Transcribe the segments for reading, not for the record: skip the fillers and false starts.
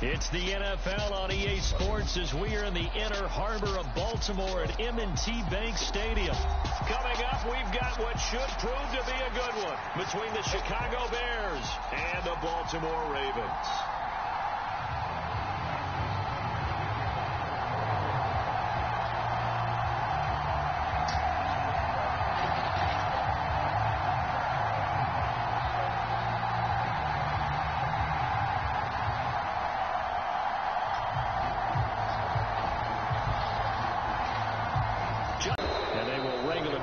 It's the NFL on EA Sports as we are in the inner harbor of Baltimore at M&T Bank Stadium. Coming up, we've got what should prove to be a good one between the Chicago Bears and the Baltimore Ravens.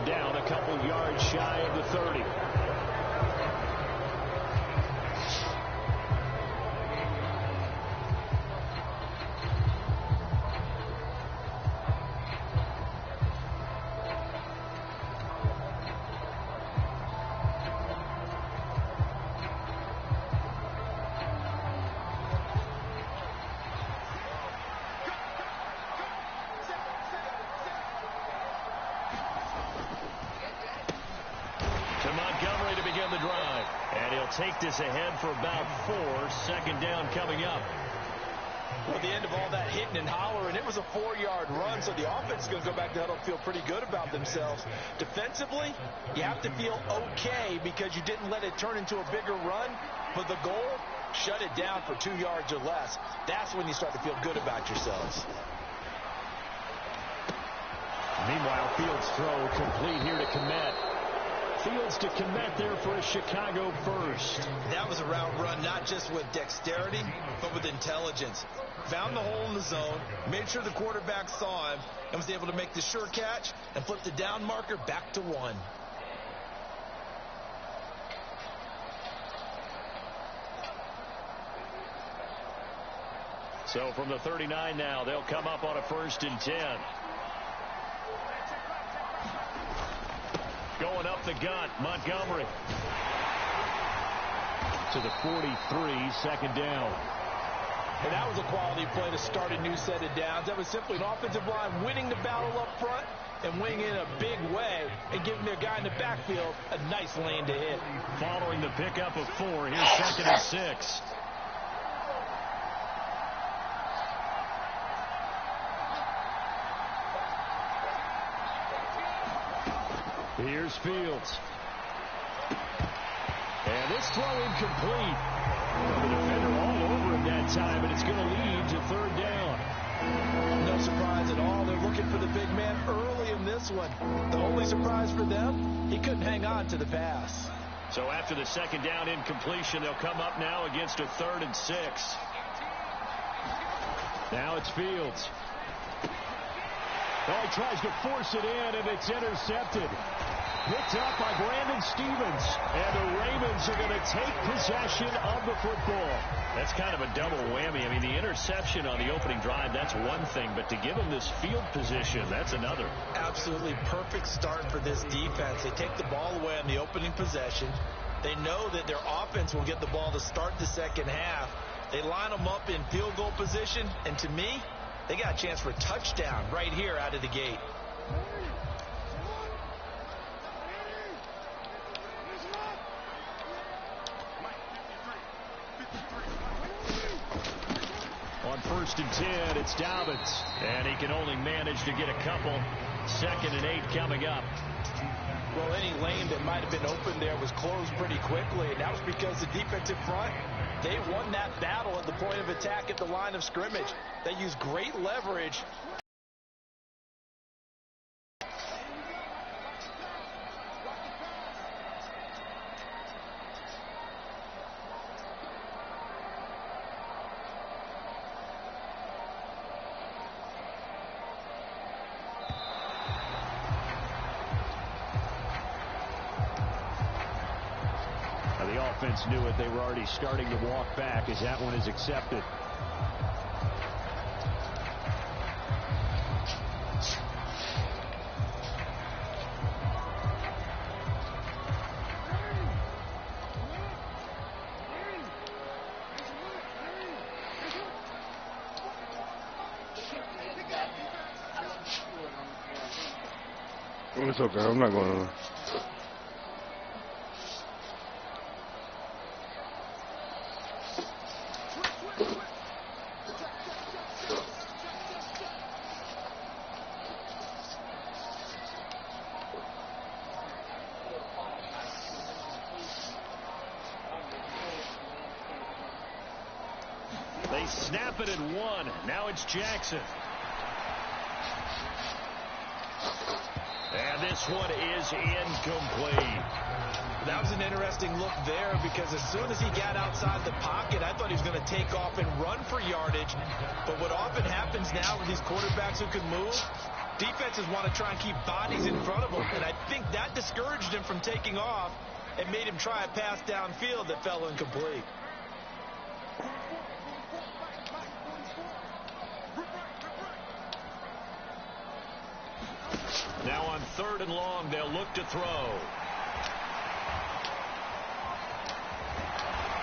Down a couple yards shy of the 30. To Montgomery to begin the drive. And he'll take this ahead for about 4. Second down coming up. Well, at the end of all that hitting and hollering, it was a 4-yard run, so the offense is going to go back to huddle and feel pretty good about themselves. Defensively, you have to feel okay because you didn't let it turn into a bigger run, but the goal, shut it down for 2 yards or less. That's when you start to feel good about yourselves. Meanwhile, Fields' throw complete here to Kmet. Fields to Kmet there for a Chicago first. That was a route run, not just with dexterity, but with intelligence. Found the hole in the zone, made sure the quarterback saw him, and was able to make the sure catch and flip the down marker back to 1. So from the 39 now, they'll come up on a 1st and 10. Going up the gut, Montgomery. To the 43, second down. And that was a quality play to start a new set of downs. That was simply an offensive line winning the battle up front and winning in a big way and giving their guy in the backfield a nice lane to hit. Following the pickup of 4, here's 2nd and 6. Here's Fields. And this throw incomplete. The defender all over him that time, and it's going to lead to 3rd down. No surprise at all. They're looking for the big man early in this one. The only surprise for them, he couldn't hang on to the pass. So after the 2nd down incompletion, they'll come up now against a 3rd and 6. Now it's Fields. Oh, he tries to force it in, and it's intercepted. Picked up by Brandon Stephens. And the Ravens are going to take possession of the football. That's kind of a double whammy. I mean, the interception on the opening drive, that's one thing. But to give them this field position, that's another. Absolutely perfect start for this defense. They take the ball away on the opening possession. They know that their offense will get the ball to start the second half. They line them up in field goal position. And to me, they got a chance for a touchdown right here out of the gate. On 1st and 10, it's Dobbins. And he can only manage to get a couple. 2nd and 8 coming up. Well, any lane that might have been open there was closed pretty quickly. And that was because the defensive front, they won that battle at the point of attack at the line of scrimmage. They used great leverage. The offense knew it. They were already starting to walk back as that one is accepted. It's okay. I'm not going to. They snap it at 1. Now it's Jackson. And this one is incomplete. That was an interesting look there because as soon as he got outside the pocket, I thought he was going to take off and run for yardage. But what often happens now with these quarterbacks who can move, defenses want to try and keep bodies in front of them. And I think that discouraged him from taking off and made him try a pass downfield that fell incomplete. Now on 3rd and long, they'll look to throw.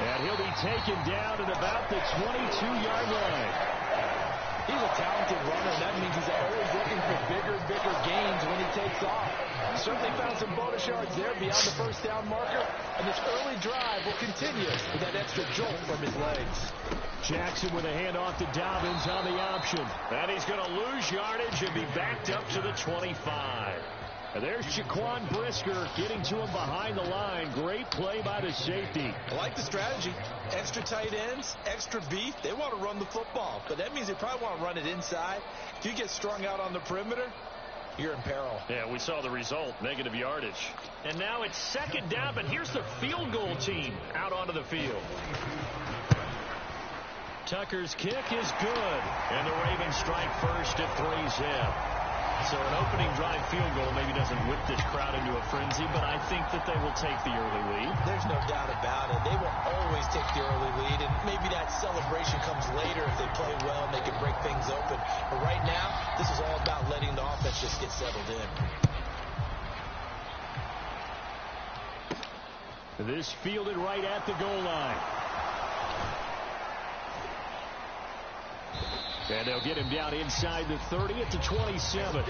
And he'll be taken down at about the 22-yard line. He's a talented runner. That means he's always looking for bigger and bigger gains when he takes off. Certainly found some bonus yards there beyond the first down marker. And this early drive will continue with that extra jolt from his legs. Jackson with a handoff to Dobbins on the option. And he's going to lose yardage and be backed up to the 25. And there's Jaquan Brisker getting to him behind the line. Great play by the safety. I like the strategy. Extra tight ends, extra beef. They want to run the football, but that means they probably want to run it inside. If you get strung out on the perimeter, you're in peril. Yeah, we saw the result, negative yardage. And now it's 2nd down, but here's the field goal team out onto the field. Tucker's kick is good, and the Ravens strike first at 3-zip. So an opening drive field goal maybe doesn't whip this crowd into a frenzy, but I think that they will take the early lead. There's no doubt about it. They will always take the early lead, and maybe that celebration comes later if they play well and they can break things open. But right now, this is all about letting the offense just get settled in. This fielded right at the goal line. And they'll get him down inside the 30 at the 27.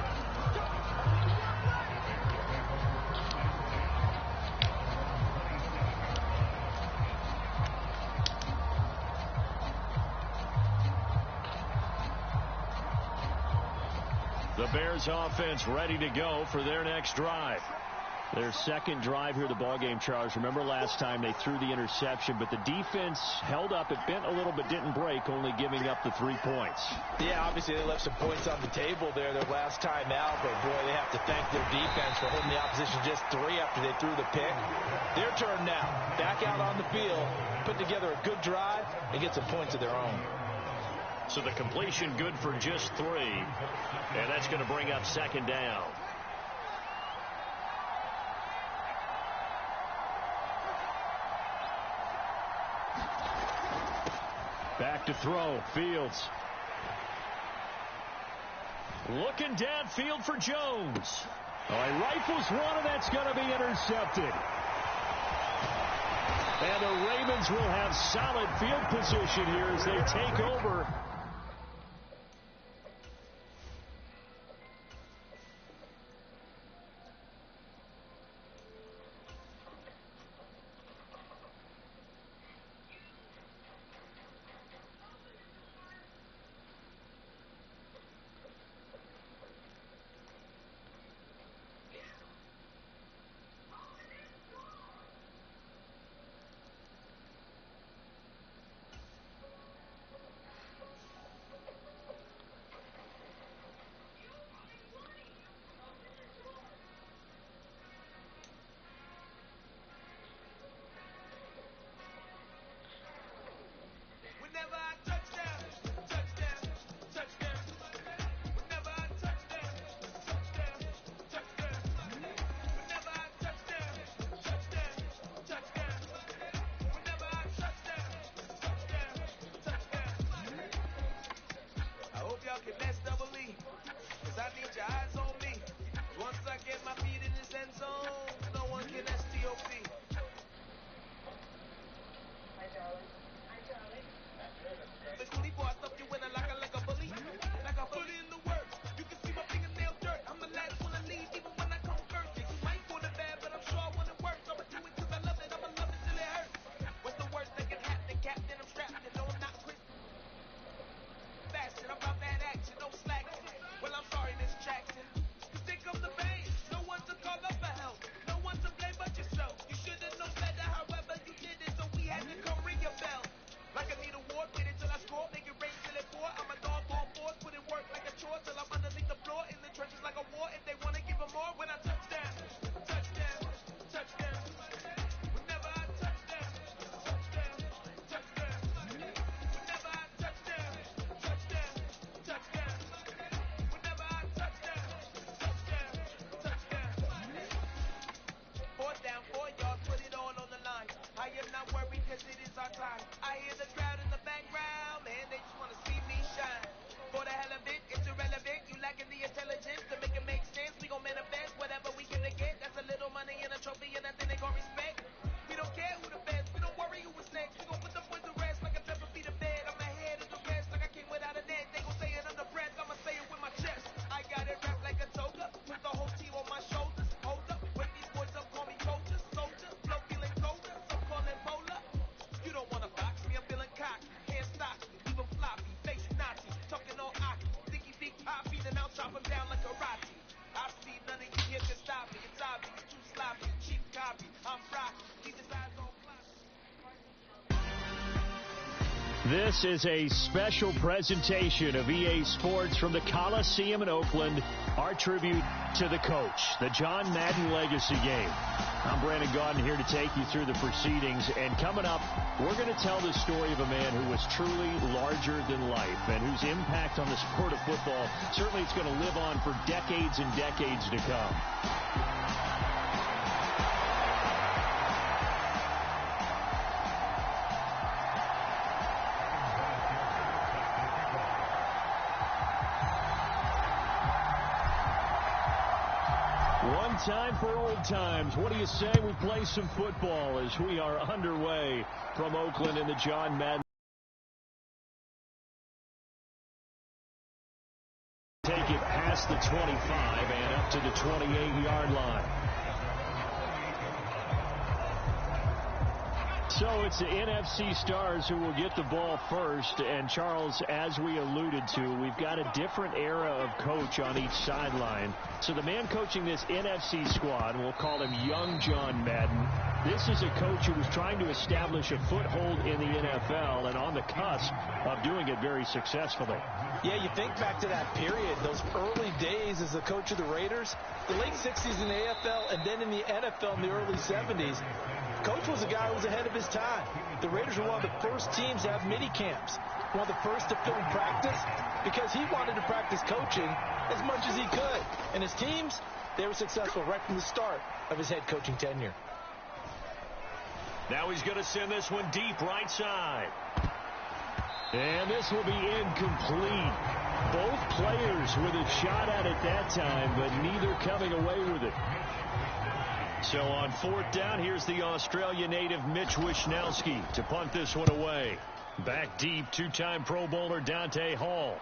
The Bears offense ready to go for their next drive. Their second drive here, the ballgame, Charles. Remember last time they threw the interception, but the defense held up. It bent a little but didn't break, only giving up the 3 points. Yeah, obviously they left some points on the table there their last time out, but boy, they have to thank their defense for holding the opposition just 3 after they threw the pick. Their turn now. Back out on the field, put together a good drive, and get some points of their own. So the completion good for just 3, and that's going to bring up 2nd down. Back to throw, Fields. Looking downfield for Jones. Oh, he rifles one, and that's going to be intercepted. And the Ravens will have solid field position here as they take over. Well, I'm sorry, Miss Jackson. Cause here comes the band. No one to call up for help. No one to blame but yourself. You should This is a special presentation of EA Sports from the Coliseum in Oakland, our tribute to the coach, the John Madden Legacy Game. I'm Brandon Gaudin here to take you through the proceedings, and coming up, we're going to tell the story of a man who was truly larger than life and whose impact on the sport of football certainly is going to live on for decades and decades to come. One time for old times. What do you say we play some football as we are underway from Oakland in the John Madden. Take it past the 25 and up to the 28-yard line. So it's the NFC Stars who will get the ball first. And, Charles, as we alluded to, we've got a different era of coach on each sideline. So the man coaching this NFC squad, we'll call him Young John Madden. This is a coach who was trying to establish a foothold in the NFL and on the cusp of doing it very successfully. Yeah, you think back to that period, those early days as the coach of the Raiders, the late 60s in the AFL and then in the NFL in the early 70s. Coach was a guy who was ahead of his time. The Raiders were one of the first teams to have mini camps, one of the first to film practice, because he wanted to practice coaching as much as he could. And his teams, they were successful right from the start of his head coaching tenure. Now he's going to send this one deep right side. And this will be incomplete. Both players with a shot at it that time, but neither coming away with it. So on fourth down, here's the Australia native Mitch Wishnowsky to punt this one away. Back deep, two-time Pro Bowler Dante Hall.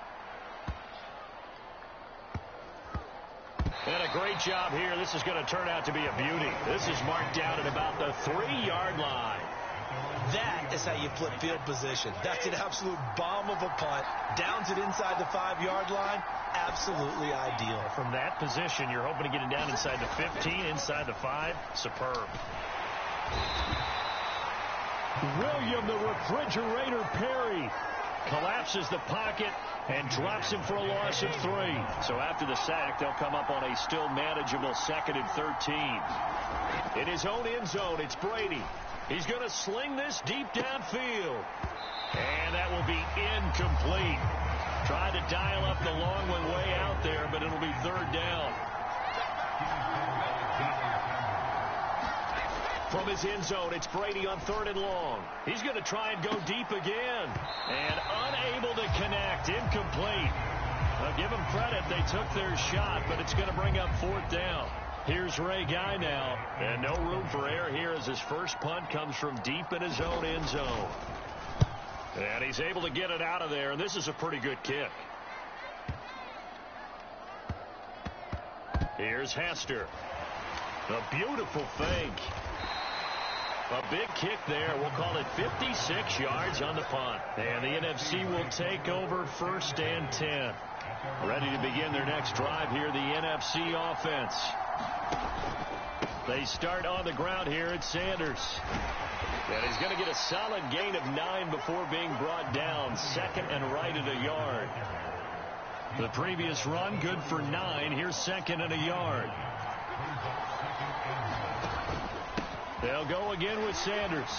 And a great job here. This is going to turn out to be a beauty. This is marked down at about the 3-yard line. That is how you flip field position. That's an absolute bomb of a punt. Downs it inside the 5-yard line. Absolutely ideal. From that position, you're hoping to get it down inside the 15, inside the 5. Superb. William the Refrigerator Perry collapses the pocket and drops him for a loss of 3. So after the sack, they'll come up on a still manageable 2nd and 13. In his own end zone, it's Brady. He's going to sling this deep downfield. And that will be incomplete. Tried to dial up the long one way out there, but it'll be 3rd down. From his end zone, it's Brady on 3rd and long. He's going to try and go deep again. And unable to connect. Incomplete. I'll give them credit. They took their shot, but it's going to bring up 4th down. Here's Ray Guy now. And no room for error here as his first punt comes from deep in his own end zone. And he's able to get it out of there, and this is a pretty good kick. Here's Hester. A beautiful fake. A big kick there. We'll call it 56 yards on the punt. And the NFC will take over 1st and 10. Ready to begin their next drive here, the NFC offense. They start on the ground here at Sanders. And he's going to get a solid gain of 9 before being brought down. 2nd and right at a yard. The previous run, good for 9. Here's 2nd and a yard. They'll go again with Sanders.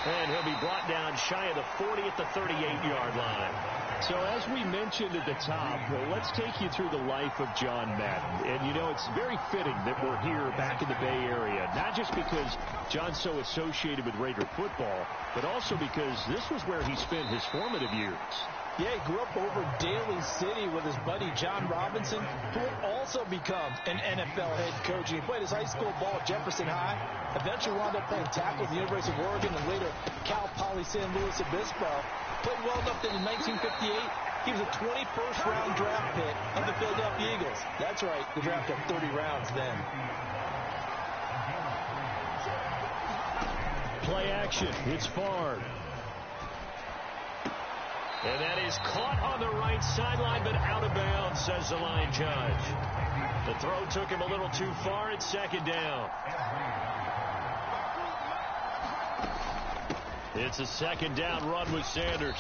And he'll be brought down shy of the 40 at the 38-yard line. So as we mentioned at the top, let's take you through the life of John Madden. And, you know, it's very fitting that we're here back in the Bay Area, not just because John's so associated with Raider football, but also because this was where he spent his formative years. Yeah, he grew up over Daly City with his buddy John Robinson, who would also become an NFL head coach. He played his high school ball at Jefferson High, eventually wound up playing tackle at the University of Oregon, and later Cal Poly San Luis Obispo. Played well enough that in 1958, he was a 21st round draft pick of the Philadelphia Eagles. That's right, the draft had 30 rounds then. Play action, it's Favre. And that is caught on the right sideline, but out of bounds, says the line judge. The throw took him a little too far. It's 2nd down. It's a second down run with Sanders.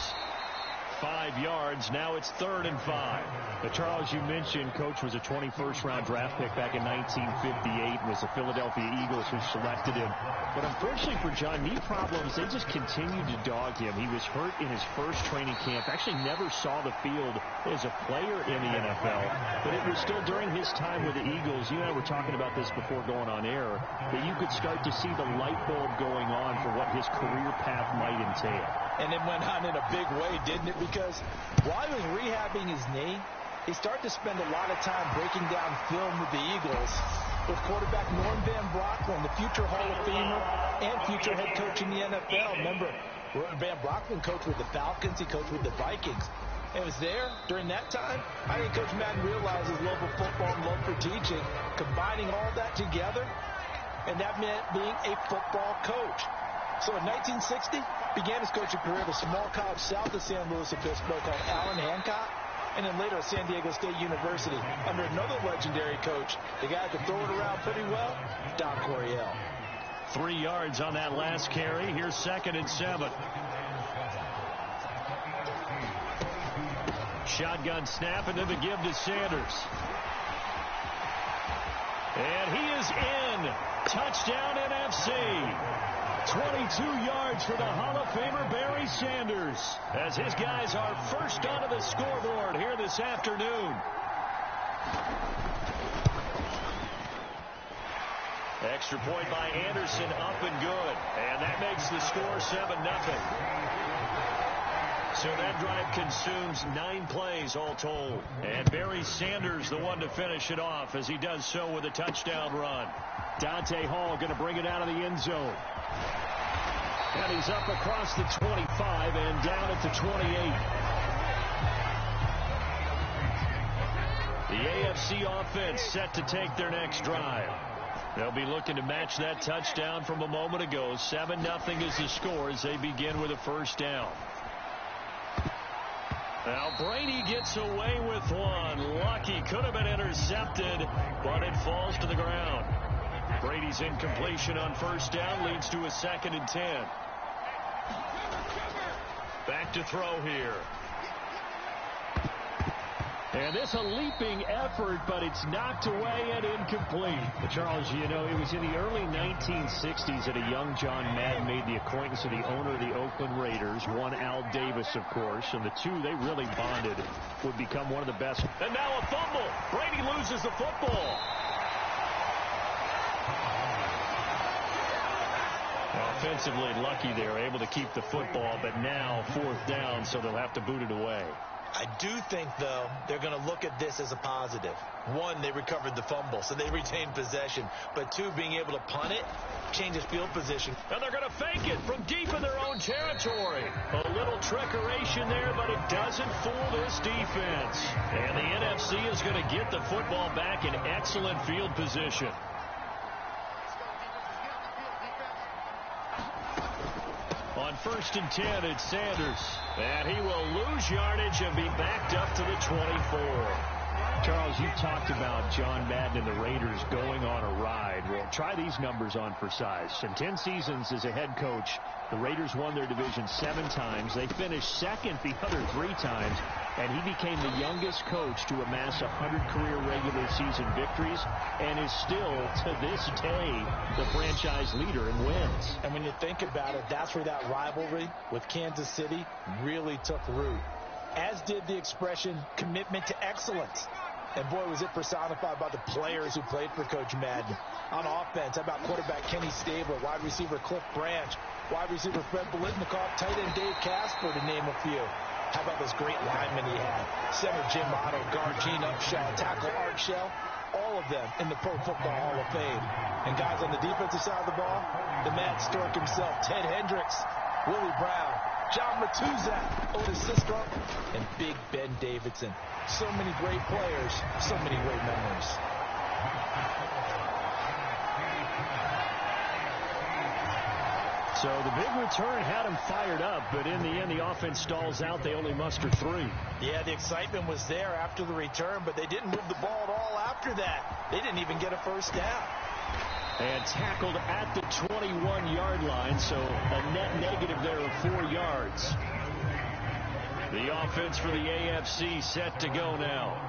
5 yards. Now it's 3rd and 5. But Charles, you mentioned Coach was a 21st round draft pick back in 1958. It was the Philadelphia Eagles who selected him. But unfortunately for John, knee problems, they just continued to dog him. He was hurt in his first training camp. Actually never saw the field as a player in the NFL. But it was still during his time with the Eagles. You and I were talking about this before going on air, that you could start to see the light bulb going on for what his career path might entail. And it went on in a big way, didn't it? Because while he was rehabbing his knee, he started to spend a lot of time breaking down film with the Eagles with quarterback Norm Van Brocklin, the future Hall of Famer and future head coach in the NFL. Remember, Van Brocklin coached with the Falcons. He coached with the Vikings. And it was there during that time. I think Coach Madden realized his love of football and love for teaching, combining all that together, and that meant being a football coach. So in 1960, began his coaching career at a small college south of San Luis Obispo called Allen Hancock, and then later at San Diego State University under another legendary coach, the guy that could throw it around pretty well, Don Coryell. 3 yards on that last carry. Here's 2nd and 7. Shotgun snap and then the give to Sanders. And he is in. Touchdown NFC. 22 yards for the Hall of Famer Barry Sanders as his guys are first onto the scoreboard here this afternoon. Extra point by Anderson, up and good. And that makes the score 7-0. So that drive consumes 9 plays all told. And Barry Sanders the one to finish it off as he does so with a touchdown run. Dante Hall going to bring it out of the end zone. And he's up across the 25 and down at the 28. The AFC offense set to take their next drive. They'll be looking to match that touchdown from a moment ago. 7-0 is the score as they begin with a first down. Now Brady gets away with one. Lucky, could have been intercepted, but it falls to the ground. Brady's incompletion on first down leads to a 2nd and 10. Back to throw here. And this a leaping effort, but it's knocked away and incomplete. But Charles, you know, it was in the early 1960s that a young John Madden made the acquaintance of the owner of the Oakland Raiders, one Al Davis, of course, and the two, they really bonded, would become one of the best. And now a fumble. Brady loses the football. Offensively, Lucky they're able to keep the football, but now 4th down, so they'll have to boot it away. I do think, though, they're going to look at this as a positive. 1, they recovered the fumble, so they retained possession. But 2, being able to punt it changes field position. And they're going to fake it from deep in their own territory. A little trickeration there, but it doesn't fool this defense. And the NFC is going to get the football back in excellent field position. On 1st and 10, it's Sanders. And he will lose yardage and be backed up to the 24. Charles, you talked about John Madden and the Raiders going on a ride. Well, try these numbers on for size. In 10 seasons as a head coach, the Raiders won their division 7 times. They finished 2nd the other 3 times. And he became the youngest coach to amass 100 career regular season victories and is still, to this day, the franchise leader in wins. And when you think about it, that's where that rivalry with Kansas City really took root, as did the expression commitment to excellence. And boy, was it personified by the players who played for Coach Madden. On offense, how about quarterback Kenny Stabler, wide receiver Cliff Branch, wide receiver Fred Biletnikoff, tight end Dave Casper, to name a few. How about those great linemen he had? Center Jim Otto, guard Gene Upshaw, tackle Art Shell, all of them in the Pro Football Hall of Fame. And guys on the defensive side of the ball, the Mad Stork himself, Ted Hendricks, Willie Brown, John Matuzak, Otis Sistrunk, and Big Ben Davidson. So many great players, so many great memories. So the big return had him fired up, but in the end, the offense stalls out. They only muster 3. Yeah, the excitement was there after the return, but they didn't move the ball at all after that. They didn't even get a first down. And tackled at the 21-yard line, so a net negative there of 4 yards. The offense for the AFC set to go now.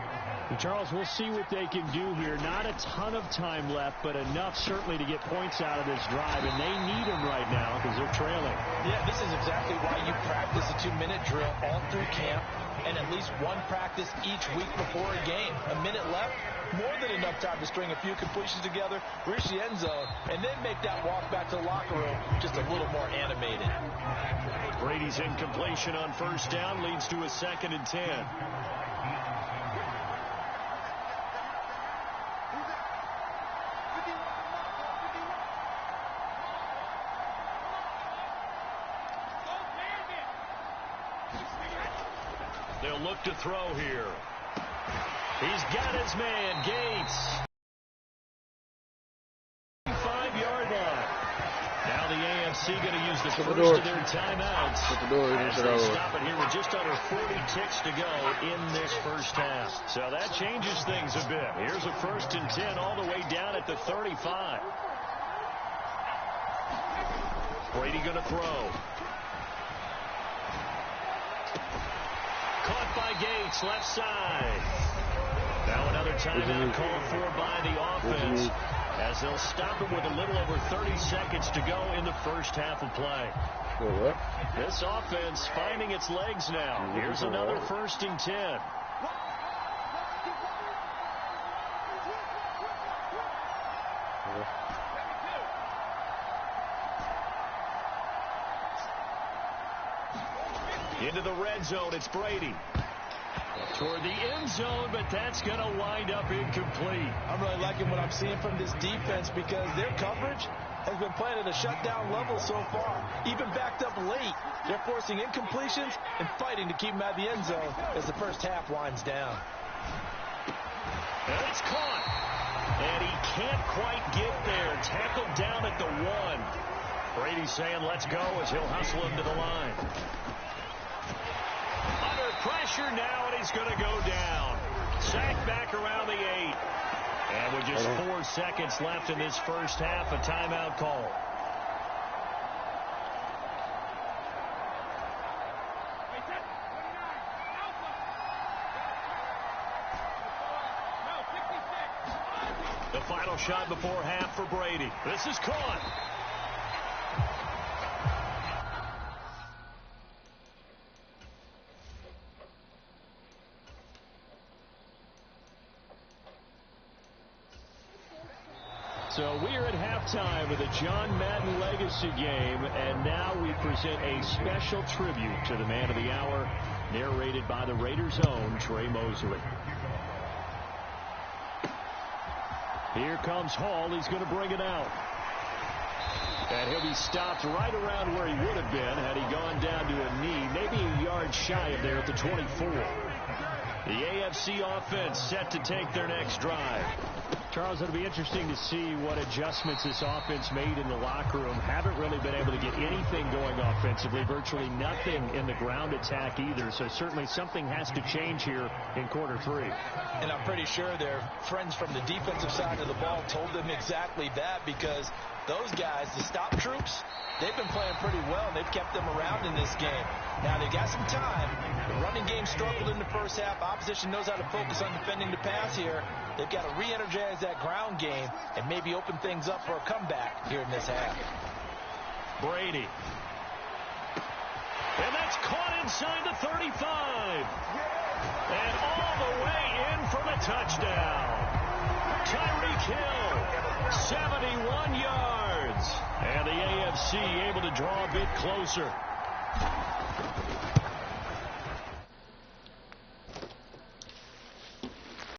Charles, we'll see what they can do here. Not a ton of time left, but enough certainly to get points out of this drive, and they need them right now because they're trailing. Yeah, this is exactly why you practice a 2-minute drill all through camp and at least one practice each week before a game. A minute left, more than enough time to string a few completions together, reach the end zone, and then make that walk back to the locker room just a little more animated. Brady's incompletion on first down leads to a 2nd and 10. They'll look to throw here. He's got his man, Gates. 5-yard line. Now the AFC going to use the first of their timeouts as they stop it here with just under 40 ticks to go in this first half. So that changes things a bit. Here's a 1st and 10 all the way down at the 35. Brady going to throw. Caught by Gates, left side. Now another timeout called for by the offense as they'll stop it with a little over 30 seconds to go in the first half of play. This offense finding its legs now. Here's another 1st and 10. Into the red zone, it's Brady. Toward the end zone, but that's going to wind up incomplete. I'm really liking what I'm seeing from this defense because their coverage has been playing at a shutdown level so far. Even backed up late, they're forcing incompletions and fighting to keep them out of the end zone as the first half winds down. And it's caught. And he can't quite get there. Tackled down at the 1. Brady saying, let's go, as he'll hustle him to the line. Under pressure now, and he's going to go down. Sacked back around the 8. And with just 4 seconds left in this first half, a timeout call. The final shot before half for Brady. This is caught. So we are at halftime of the John Madden Legacy game, and now we present a special tribute to the man of the hour, narrated by the Raiders' own Trey Mosley. Here comes Hall. He's going to bring it out. And he'll be stopped right around where he would have been had he gone down to a knee, maybe a yard shy of there at the 24. The AFC offense set to take their next drive. Charles, it'll be interesting to see what adjustments this offense made in the locker room. Haven't really been able to get anything going offensively, virtually nothing in the ground attack either. So certainly something has to change here in quarter 3. And I'm pretty sure their friends from the defensive side of the ball told them exactly that, because those guys, the stop troops, they've been playing pretty well, and they've kept them around in this game. Now, they've got some time. The running game struggled in the first half. Opposition knows how to focus on defending the pass here. They've got to re-energize that ground game and maybe open things up for a comeback here in this half. Brady. And that's caught inside the 35. And all the way in for the touchdown. Tyreek Hill, 71 yards. And the AFC able to draw a bit closer.